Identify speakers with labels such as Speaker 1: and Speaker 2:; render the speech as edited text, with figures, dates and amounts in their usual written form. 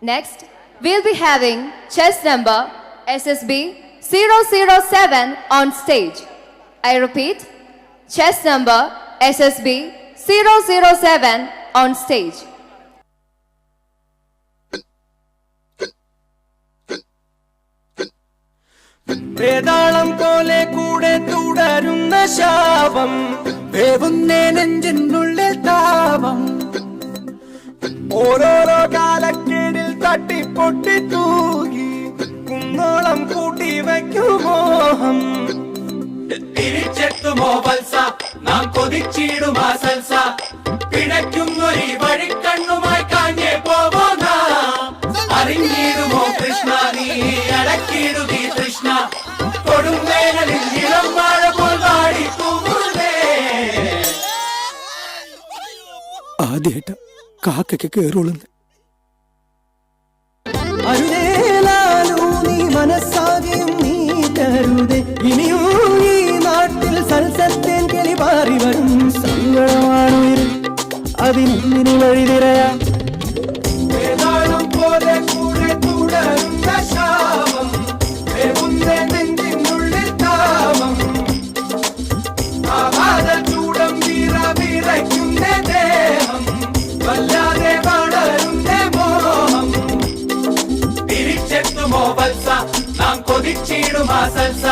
Speaker 1: Next, we'll be having chess number SSB 007 on stage. I repeat, chess number SSB 007 on stage.
Speaker 2: വേതാളം പോലെ കൂടെ തുടരുന്ന ശാപം വേവുന്നേ നെഞ്ചിനുള്ളിൽ താപം ഓരോരോ കാലക്കേടിൽ തട്ടിപ്പൊട്ടി തൂകി കുന്നോളം കൂട്ടി വയ്ക്കും മോഹം
Speaker 3: തിരിച്ചെത്തുമോ വത്സ നാം കൊതിച്ചിടുമാ സൽസ പിടയ്ക്കുന്നൊരു വഴിക്കണ്ണുമായി കാഞ്ഞേ പോവോ നാം അറിഞ്ഞിടുമോ കൃഷ്ണ നീ അടക്കിടുകീ കൃഷ്ണ കൊടുംവേനലിൽ ഇളം വാഴ പോൽ വാടി തൂങ്ങുന്നേ.
Speaker 2: ആദ്യമായിട്ട് കാക്കയ്ക്ക് കേറുള്ളു അരുതേലാലൂ നീ മനസ്സാകെയും നീ തരുതേ ഇനിയും ഈ നാട്ടിൽ സൽസത്തേൻ കിളി പാറി വരും സങ്കടമാണു അതിനി വഴിതിരയാ വേതാളം പോലെ കൂടെ തുടരുന്ന ശാപം വേവുന്നേ നെഞ്ചിനുള്ളിൽ താപം ആവാത ചൂടം വിറയ്ക്കുന്ന ദേഹം വല്ലാതെ വളരുന്ന മോഹം
Speaker 3: തിരിച്ചെത്തുമോ വത്സ നാം കൊതിച്ചിടുമാ സൽസ